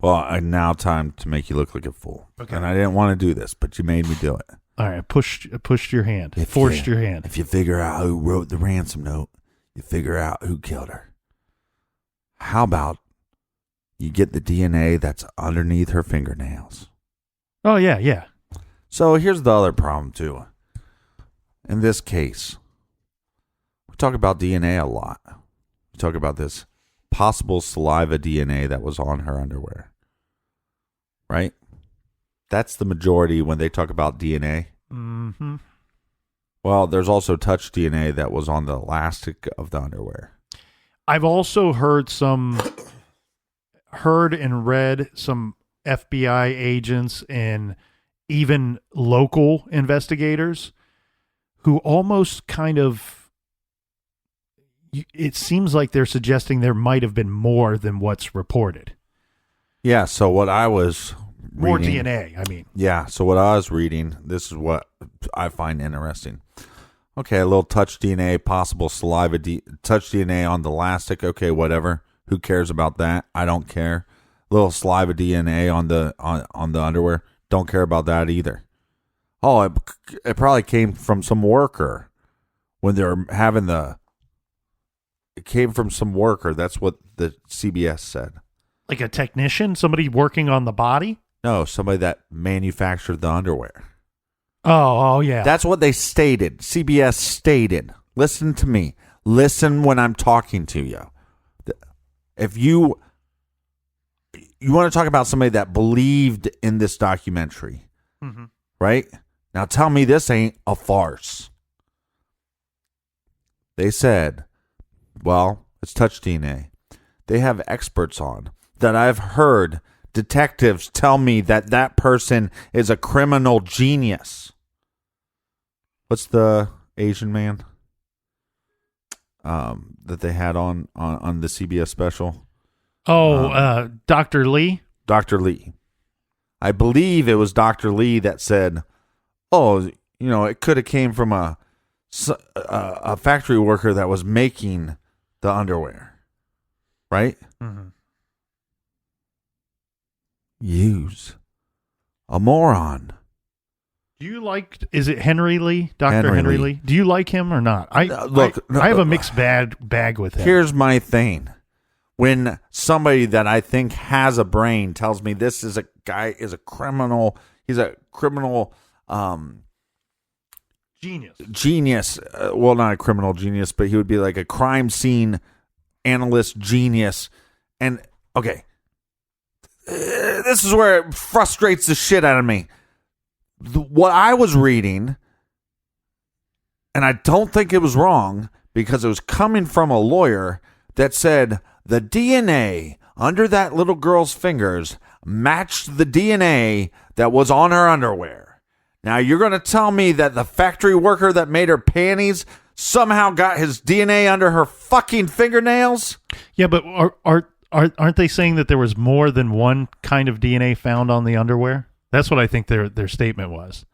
Well, now time to make you look like a fool. Okay. And I didn't want to do this, but you made me do it. All right, pushed your hand. Forced your hand. If you figure out who wrote the ransom note, you figure out who killed her. How about you get the DNA that's underneath her fingernails? Oh, yeah. So here's the other problem, too. In this case, we talk about DNA a lot. We talk about this possible saliva DNA that was on her underwear. Right? That's the majority when they talk about DNA. Mm-hmm. Well, there's also touch DNA that was on the elastic of the underwear. I've also heard and read some FBI agents and even local investigators who almost kind of, it seems like they're suggesting there might have been more than what's reported. Yeah, so what I was more reading, DNA, I mean. Yeah, so what I was reading, this is what I find interesting. Okay, a little touch DNA, possible saliva, touch DNA on the elastic. Okay, whatever. Who cares about that? I don't care. Little saliva DNA on the underwear. Don't care about that either. Oh, it probably came from some worker when they're having it came from some worker. That's what the CBS said. Like a technician? Somebody working on the body? No, somebody that manufactured the underwear. Oh, yeah. That's what they stated. CBS stated. Listen to me. Listen when I'm talking to you. If you want to talk about somebody that believed in this documentary, right? Now tell me this ain't a farce. They said, well, it's touch DNA. They have experts on that I've heard detectives tell me that person is a criminal genius. What's the Asian man that they had on the CBS special? Dr. Lee? Dr. Lee. I believe it was Dr. Lee that said, it could have came from a factory worker that was making the underwear. Right? Mm-hmm. Use a moron. Do you is it Henry Lee? Dr. Henry Lee? Do you like him or not? I have a mixed bag with him. Here's my thing. When somebody that I think has a brain tells me this is a guy is a criminal, he's a criminal genius. Well, not a criminal genius, but he would be like a crime scene analyst genius. And okay, this is where it frustrates the shit out of me. What I was reading, and I don't think it was wrong because it was coming from a lawyer that said the DNA under that little girl's fingers matched the DNA that was on her underwear. Now you're going to tell me that the factory worker that made her panties somehow got his DNA under her fucking fingernails? Yeah, but aren't they saying that there was more than one kind of DNA found on the underwear? That's what I think their statement was.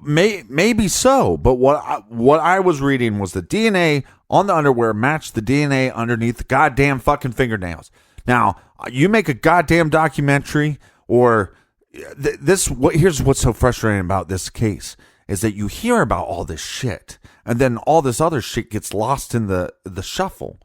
Maybe so, but what I was reading was the DNA on the underwear matched the DNA underneath the goddamn fucking fingernails. Now, you make a goddamn documentary or here's what's so frustrating about this case is that you hear about all this shit and then all this other shit gets lost in the shuffle.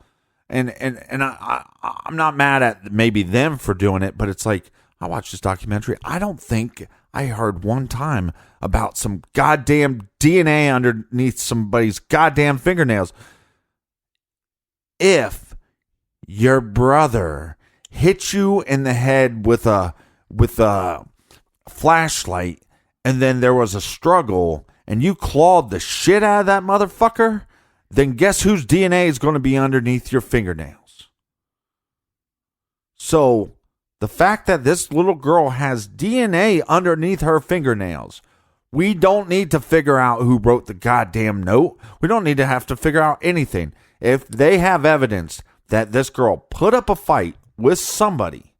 And I'm not mad at maybe them for doing it, but it's like, I watched this documentary. I don't think I heard one time about some goddamn DNA underneath somebody's goddamn fingernails. If your brother hit you in the head with a flashlight and then there was a struggle and you clawed the shit out of that motherfucker, then guess whose DNA is going to be underneath your fingernails? So the fact that this little girl has DNA underneath her fingernails, we don't need to figure out who wrote the goddamn note. We don't need to have to figure out anything. If they have evidence that this girl put up a fight with somebody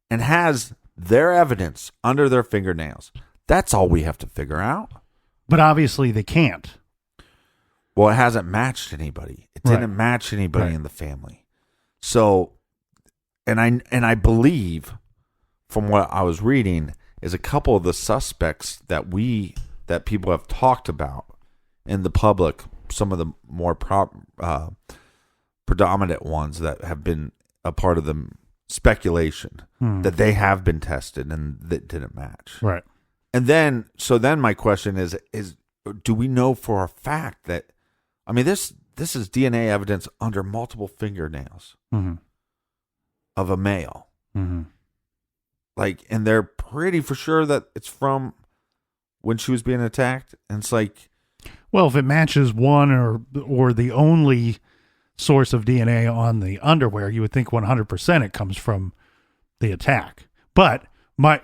and has their evidence under their fingernails. That's all we have to figure out. But obviously they can't. Well, it hasn't matched anybody. It didn't match anybody in the family. So, and I believe from what I was reading is a couple of the suspects that people have talked about in the public, some of the more predominant ones that have been a part of the speculation that they have been tested and that didn't match. Right. And then my question is do we know for a fact that, I mean, this is DNA evidence under multiple fingernails of a male. Mm-hmm. Like, and they're pretty for sure that it's from when she was being attacked. And it's like, well, if it matches one or the only source of DNA on the underwear, you would think 100% it comes from the attack. But my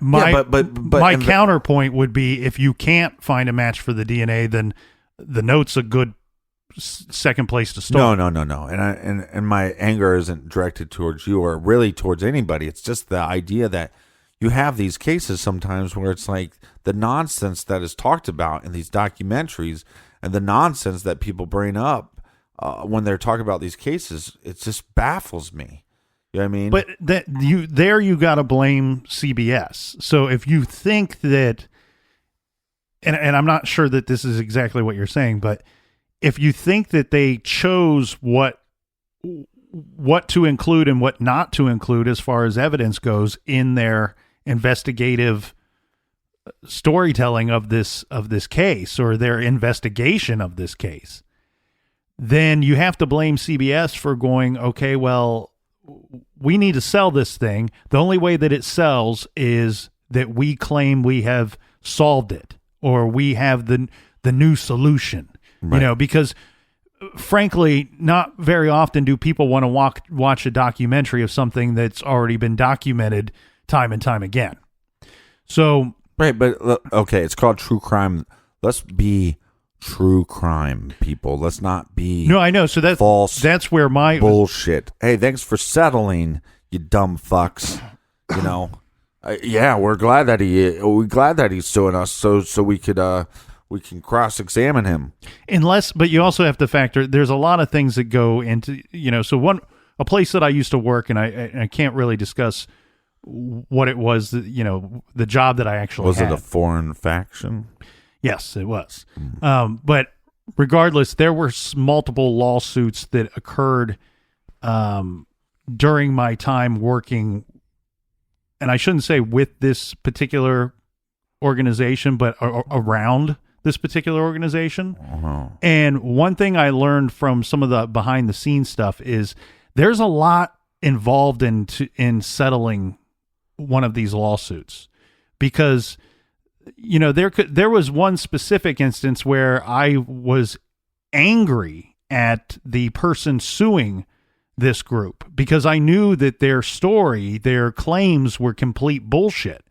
counterpoint would be, if you can't find a match for the DNA, then the note's a good second place to start. No. And my anger isn't directed towards you or really towards anybody. It's just the idea that you have these cases sometimes where it's like the nonsense that is talked about in these documentaries and the nonsense that people bring up when they're talking about these cases, it just baffles me. You know what I mean? But you got to blame CBS. So if you think that, and I'm not sure that this is exactly what you're saying, but if you think that they chose what to include and what not to include as far as evidence goes in their investigative storytelling of this case or their investigation of this case, then you have to blame CBS for going, okay, well, we need to sell this thing. The only way that it sells is that we claim we have solved it or we have the new solution. Right. Because frankly, not very often do people want to watch a documentary of something that's already been documented time and time again. So, right, but okay, it's called true crime. Let's be true crime people. Let's not be no. I know. So that's where my bullshit. Hey, thanks for settling, you dumb fucks. Yeah, we're glad that he's suing us, so we could we can cross-examine him. But you also have to factor, there's a lot of things that go into, so a place that I used to work, and I can't really discuss what it was, the job that I actually had. Was it a foreign faction? Yes, it was. But regardless, there were multiple lawsuits that occurred during my time working, and I shouldn't say with this particular organization, but around this particular organization. Uh-huh. And one thing I learned from some of the behind the scenes stuff is there's a lot involved in settling one of these lawsuits, because there was one specific instance where I was angry at the person suing this group because I knew that their claims were complete bullshit.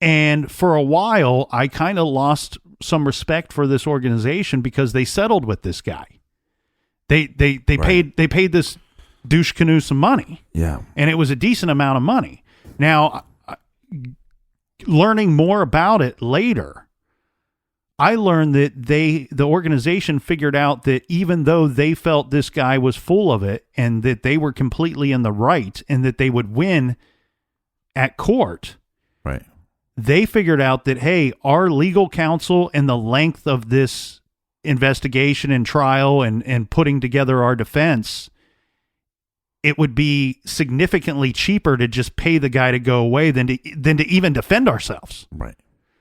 And for a while, I kind of lost some respect for this organization because they settled with this guy. They paid this douche canoe some money. Yeah. And it was a decent amount of money. Now, learning more about it later, I learned that the organization figured out that even though they felt this guy was full of it and that they were completely in the right and that they would win at court, right, they figured out that, hey, our legal counsel and the length of this investigation and trial and putting together our defense, it would be significantly cheaper to just pay the guy to go away than to even defend ourselves. Right.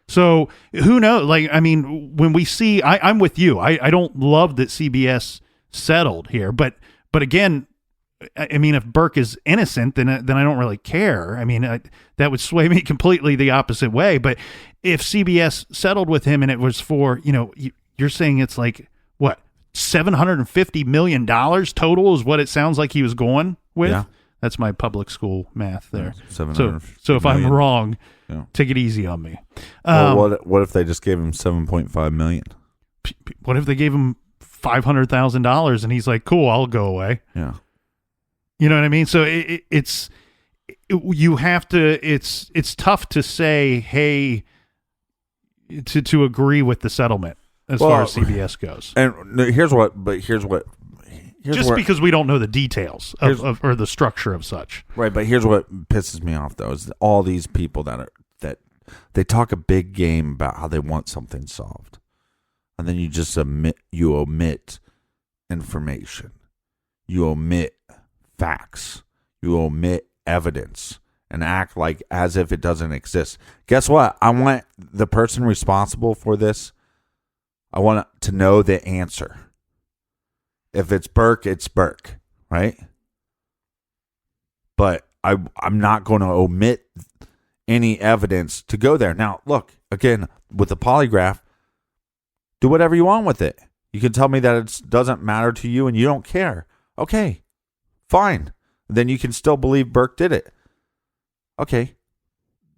So who knows? Like, I mean, when we see, I'm with you. I don't love that CBS settled here, but again, I mean, if Burke is innocent, then I don't really care. I mean, that would sway me completely the opposite way. But if CBS settled with him and it was for, you're saying it's like, what, $750 million total is what it sounds like he was going with? Yeah. That's my public school math there. So if million. I'm wrong, take it easy on me. What if they just gave him $7.5 million? What if they gave him $500,000 and he's like, cool, I'll go away? Yeah. You know what I mean? So you have to. It's tough to say, hey, to agree with the settlement as far as CBS goes. And here's what. Because we don't know the details of or the structure of such. Right, but here's what pisses me off though: is all these people that they talk a big game about how they want something solved, and then you just omit information, you omit facts, you omit evidence, and act like as if it doesn't exist. Guess what? I want the person responsible for this. I want to know the answer. If it's Burke, it's Burke, right? But I'm not going to omit any evidence to go there. Now, look, again, with the polygraph, do whatever you want with it. You can tell me that it doesn't matter to you and you don't care. Okay, fine. Then you can still believe Burke did it. Okay.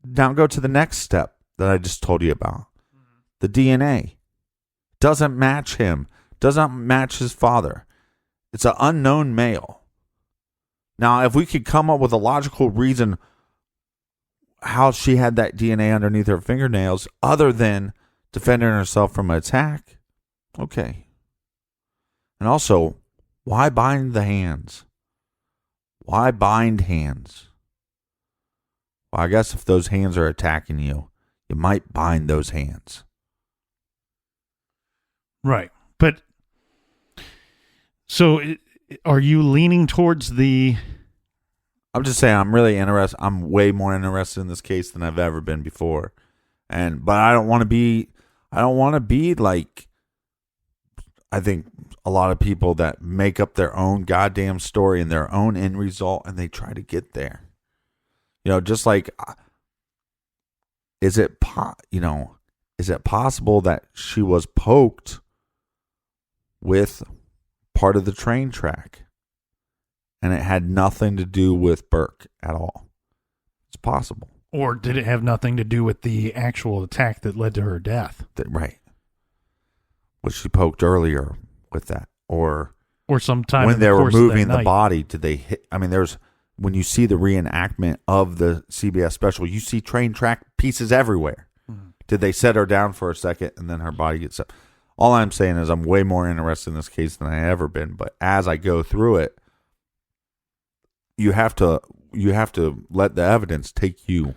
Now go to the next step that I just told you about. The DNA doesn't match him, doesn't match his father. It's an unknown male. Now, if we could come up with a logical reason how she had that DNA underneath her fingernails other than defending herself from an attack, okay. And also, why bind the hands? Why bind hands? Well, I guess if those hands are attacking you, you might bind those hands. Right. But so are you leaning towards the... I'm just saying I'm really interested. I'm way more interested in this case than I've ever been before. But I don't want to be like, I think a lot of people that make up their own goddamn story and their own end result and they try to get there. You know, just like, is it possible that she was poked with part of the train track and it had nothing to do with Burke at all? It's possible. Or did it have nothing to do with the actual attack that led to her death? Right. Was she poked earlier with that? Or sometime when they were moving the night. body, did they hit? I mean, when you see the reenactment of the CBS special, you see train track pieces everywhere. Mm-hmm. Did they set her down for a second and then her body gets up? All I'm saying is I'm way more interested in this case than I ever been. But as I go through it, you have to let the evidence take you,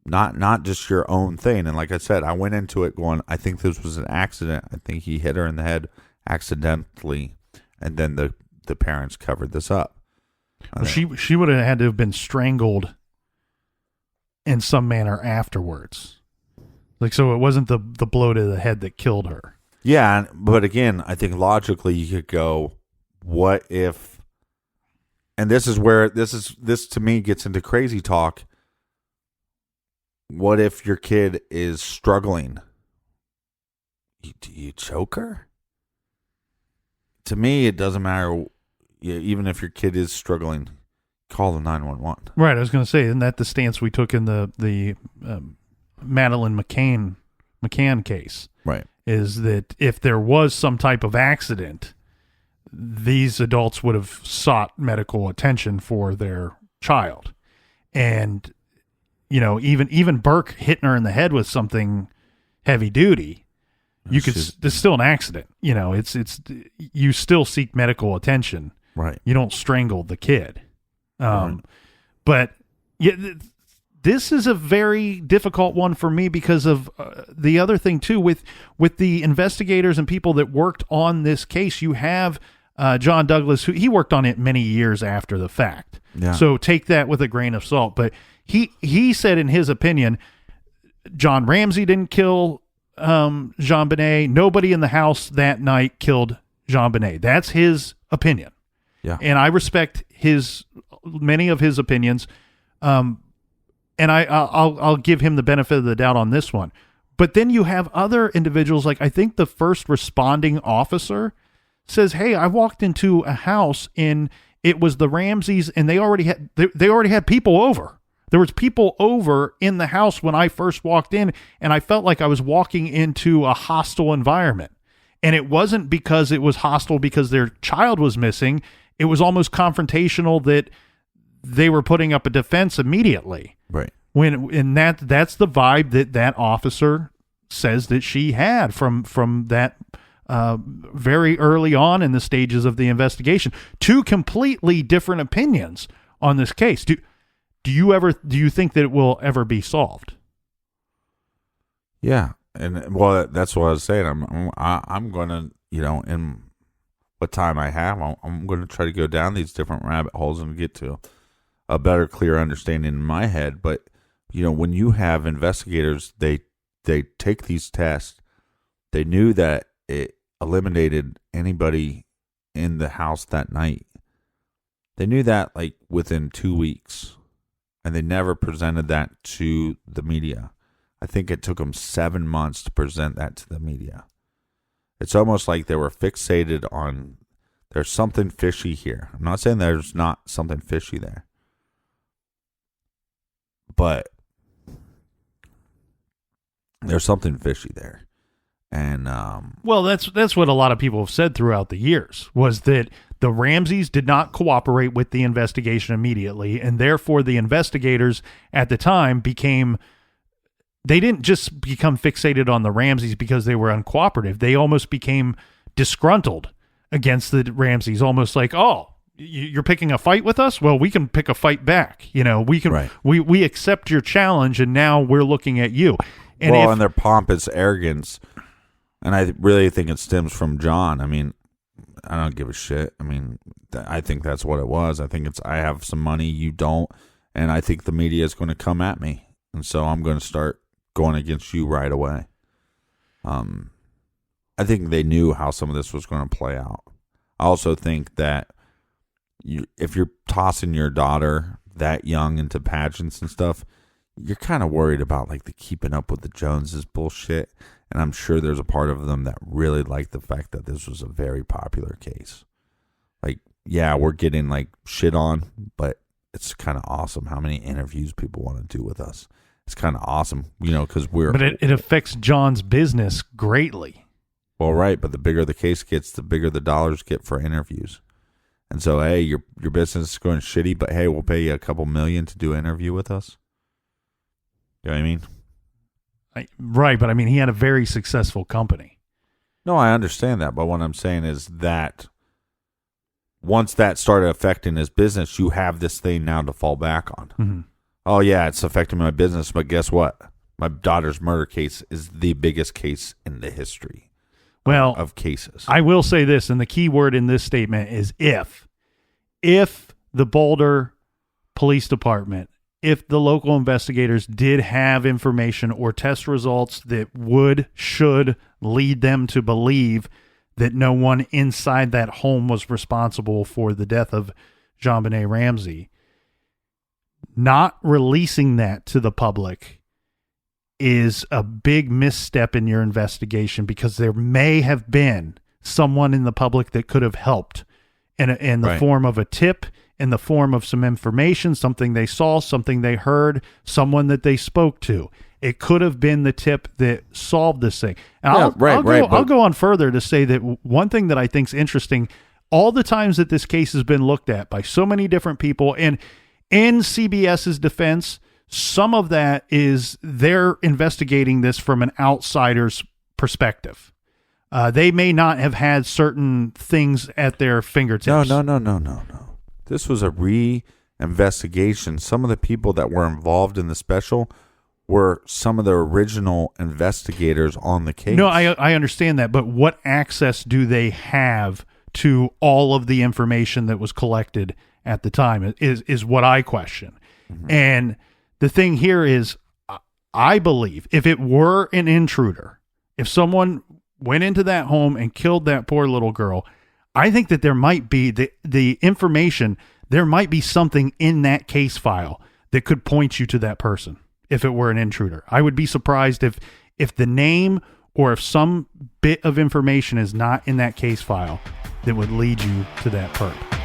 not just your own thing. And like I said, I went into it going, I think this was an accident. I think he hit her in the head accidentally, and then the parents covered this up. Well, she would have had to have been strangled in some manner afterwards. Like, so it wasn't the blow to the head that killed her. Yeah, but again, I think logically you could go, what if, and this is where this to me gets into crazy talk. What if your kid is struggling? Do you choke her? To me, it doesn't matter. Even if your kid is struggling, call the 911. Right, I was going to say, isn't that the stance we took in the Madeleine McCann case? Right. Is that if there was some type of accident, these adults would have sought medical attention for their child. And, you know, even Burke hitting her in the head with something heavy duty, it's still an accident. You know, it's you still seek medical attention. Right. You don't strangle the kid. Right. But yeah, this is a very difficult one for me because of the other thing too, with the investigators and people that worked on this case. You have John Douglas, who he worked on it many years after the fact. Yeah. So take that with a grain of salt. But he said in his opinion, John Ramsey didn't kill JonBenét. Nobody in the house that night killed JonBenét. That's his opinion. Yeah. And I respect many of his opinions. And I'll give him the benefit of the doubt on this one. But then you have other individuals, like I think the first responding officer says, "Hey, I walked into a house and it was the Ramseys, and they already had people over. There was people over in the house when I first walked in, and I felt like I was walking into a hostile environment. And it wasn't because it was hostile because their child was missing. it was almost confrontational that they were putting up a defense immediately. Right. And that's the vibe that officer says that she had from that very early on in the stages of the investigation. Two completely different opinions on this case. Do you think that it will ever be solved? Yeah, and well, that's what I was saying. I'm going to, in what time I have, I'm going to try to go down these different rabbit holes and get to a better, clear understanding in my head. But when you have investigators, they take these tests. They knew that it eliminated anybody in the house that night. They knew that like within 2 weeks, and they never presented that to the media. I think it took them 7 months to present that to the media. It's almost like they were fixated on there's something fishy here. I'm not saying there's not something fishy there, but there's something fishy there. And well, that's what a lot of people have said throughout the years, was that the Ramseys did not cooperate with the investigation immediately, and therefore the investigators at the time they didn't just become fixated on the Ramseys because they were uncooperative. They almost became disgruntled against the Ramseys, almost like, oh, you're picking a fight with us? Well, we can pick a fight back. We can, right. we accept your challenge, and now we're looking at you. And and their pompous arrogance, and I really think it stems from John. I mean, I don't give a shit. I mean, I think that's what it was. I think I have some money, you don't, and I think the media is going to come at me, and so I'm going to start going against you right away. I think they knew how some of this was going to play out. I also think that if you're tossing your daughter that young into pageants and stuff, you're kind of worried about like the keeping up with the Joneses bullshit. And I'm sure there's a part of them that really liked the fact that this was a very popular case. Like, yeah, we're getting like shit on, but it's kind of awesome how many interviews people want to do with us. It's kind of awesome, because But it affects John's business greatly. Well, right, but the bigger the case gets, the bigger the dollars get for interviews. And so, hey, your business is going shitty, but hey, we'll pay you a couple million to do an interview with us. You know what I mean? Right, but I mean, he had a very successful company. No, I understand that, but what I'm saying is that once that started affecting his business, you have this thing now to fall back on. Mm-hmm. Oh, yeah, it's affecting my business, but guess what? My daughter's murder case is the biggest case in the history of cases. I will say this, and the key word in this statement is if. If the Boulder Police Department, if the local investigators did have information or test results that should lead them to believe that no one inside that home was responsible for the death of JonBenét Ramsey, not releasing that to the public is a big misstep in your investigation, because there may have been someone in the public that could have helped in the form of a tip, in the form of some information, something they saw, something they heard, someone that they spoke to. It could have been the tip that solved this thing. And I'll go on further to say that one thing that I think is interesting, all the times that this case has been looked at by so many different people, and in CBS's defense, some of that is they're investigating this from an outsider's perspective. They may not have had certain things at their fingertips. No. This was a re-investigation. Some of the people that were involved in the special were some of the original investigators on the case. No, I understand that, but what access do they have to all of the information that was collected at the time is what I question. Mm-hmm. And the thing here is, I believe if it were an intruder, if someone went into that home and killed that poor little girl, I think that there might be the information, there might be something in that case file that could point you to that person if it were an intruder. I would be surprised if the name or if some bit of information is not in that case file that would lead you to that perp.